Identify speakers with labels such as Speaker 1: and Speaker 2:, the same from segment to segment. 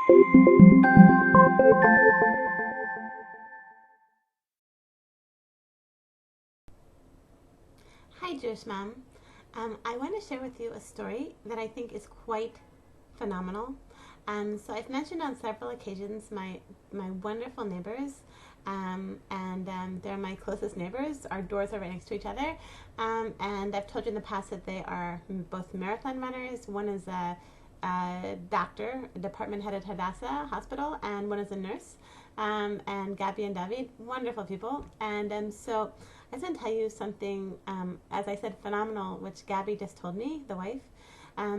Speaker 1: Hi, Jewish Mom. I want to share with you a story that I think is quite phenomenal. So I've mentioned on several occasions my wonderful neighbors, and they're my closest neighbors. Our doors are right next to each other, and I've told you in the past that they are both marathon runners. One is a doctor, a department head at Hadassah Hospital, and one is a nurse. And Gabby and David, wonderful people. And I just want to tell you something, as I said, phenomenal, which Gabby just told me, the wife.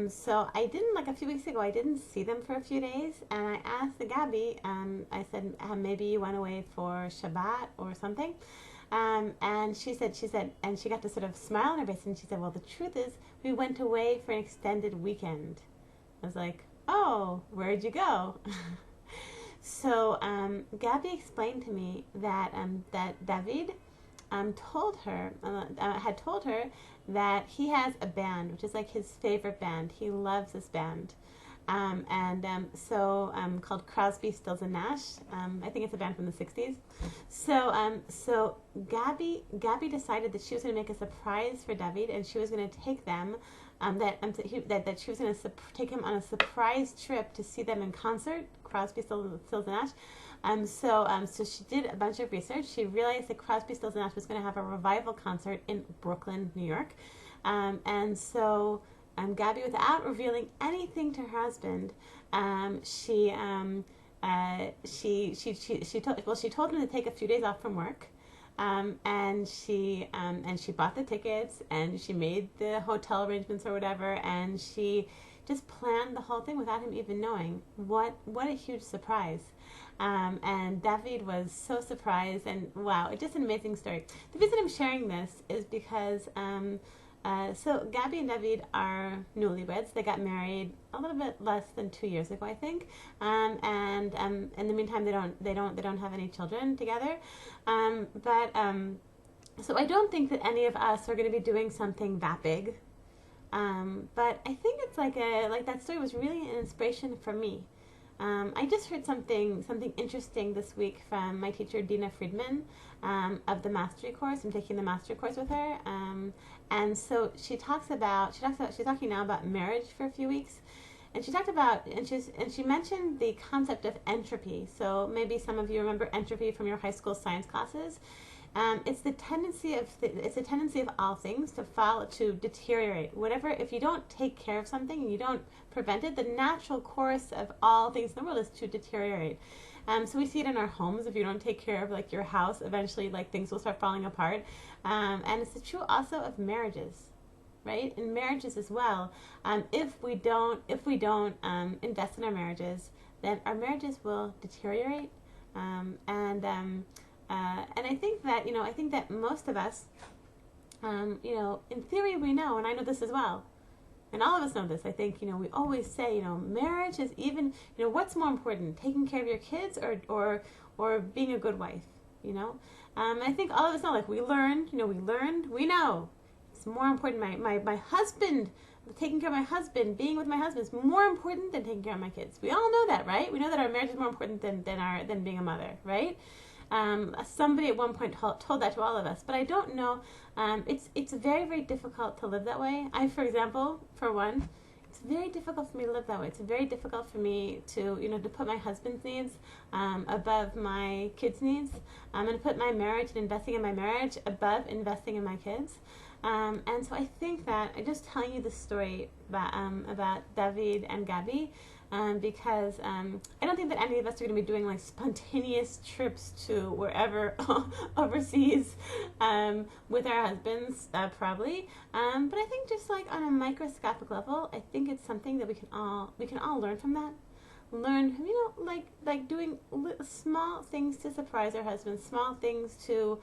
Speaker 1: So I didn't, like a few weeks ago, I didn't see them for a few days, and I asked Gabby, I said, maybe you went away for Shabbat or something. And she said, and she got to sort of smile on her face, and she said, well, the truth is, we went away for an extended weekend. I was like, oh, where'd you go? So Gabby explained to me that David had told her that he has a band, which is like his favorite band. He loves this band. Called Crosby, Stills and Nash. I think it's a band from the 60s. So Gabby decided that she was going to make a surprise for David, and she was going to take them, that she was going to take him on a surprise trip to see them in concert, Crosby, Stills and Nash. So she did a bunch of research. She realized that Crosby, Stills and Nash was going to have a revival concert in Brooklyn, New York. Gabby, without revealing anything to her husband, she told him to take a few days off from work, and she bought the tickets, and she made the hotel arrangements or whatever, and she just planned the whole thing without him even knowing. What a huge surprise. And David was so surprised, and wow, it's just an amazing story. The reason I'm sharing this is because so Gabby and David are newlyweds. They got married a little bit less than 2 years ago, I think. And in the meantime, they don't have any children together. So I don't think that any of us are going to be doing something that big. But I think it's like that story was really an inspiration for me. I just heard something interesting this week from my teacher Dina Friedman of the mastery course. I'm taking the mastery course with her, and so she's talking now about marriage for a few weeks, and she mentioned the concept of entropy. So maybe some of you remember entropy from your high school science classes. It's the tendency of all things to deteriorate. If you don't take care of something and you don't prevent it, the natural course of all things in the world is to deteriorate. So we see it in our homes. If you don't take care of like your house, eventually like things will start falling apart. And it's true also of marriages, right? In marriages as well. If we don't invest in our marriages, then our marriages will deteriorate. And I think that most of us, in theory we know, and I know this as well, and all of us know this. I think, we always say, marriage is even, what's more important, taking care of your kids or being a good wife, I think all of us know, like we know it's more important. My husband, taking care of my husband, being with my husband is more important than taking care of my kids. We all know that, right? We know that our marriage is more important than being a mother, right? Somebody at one point told that to all of us, but I don't know. It's very, very difficult to live that way. For example, for one, it's very difficult for me to live that way. It's very difficult for me to put my husband's needs above my kids' needs, and to put my marriage and investing in my marriage above investing in my kids. And so I think that I'm just telling you this story about David and Gabby. Because I don't think that any of us are going to be doing like spontaneous trips to wherever overseas with our husbands, probably. But I think just like on a microscopic level, I think it's something that we can all learn from that. Learn, like doing small things to surprise our husbands, small things to,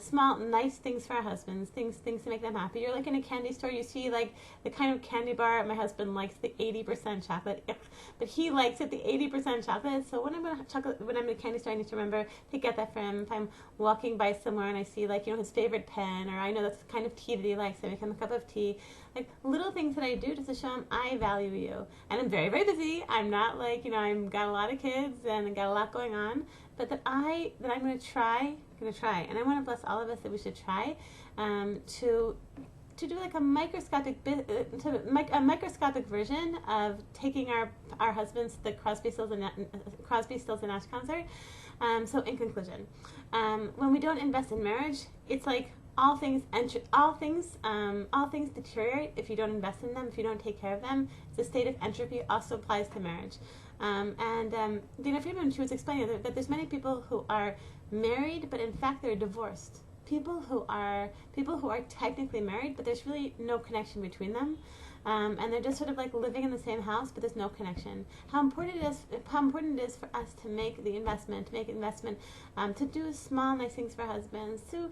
Speaker 1: small nice things for our husbands, things to make them happy. You're like in a candy store, you see like the kind of candy bar. My husband likes the 80% chocolate, but he likes it the 80% chocolate. So when I'm in a candy store, I need to remember to get that for him. If I'm walking by somewhere and I see like his favorite pen, or I know that's the kind of tea that he likes, I make him a cup of tea. like little things that I do just to show him I value you. And I'm very, very busy. I'm not like, I've got a lot of kids and I got a lot going on, but that I'm going to try, and I want to bless all of us that we should try to do like a microscopic version of taking our husbands to the Crosby, Stills and Nash concert. So in conclusion, when we don't invest in marriage, it's like all things deteriorate if you don't invest in them, if you don't take care of them. The state of entropy also applies to marriage. Dana Friedman, she was explaining that there's many people who are married, but in fact they're divorced. People who are technically married, but there's really no connection between them, and they're just sort of like living in the same house, but there's no connection. How important it is for us to make investment, to do small nice things for husbands, to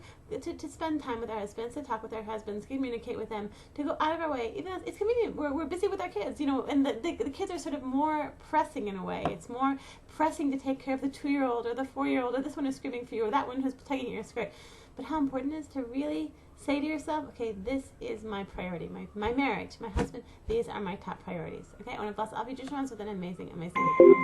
Speaker 1: spend time with our husbands, to talk with our husbands, communicate with them, to go out of our way, even though it's convenient. We're busy with our kids, and the kids are sort of more pressing in a way. It's more pressing to take care of the 2-year-old or the 4-year-old, or this one who's screaming for you, or that one who's tugging at your skirt. But how important it is to really say to yourself, okay, this is my priority, my marriage, my husband, these are my top priorities. Okay, I want to bless all future ones with an amazing, amazing week.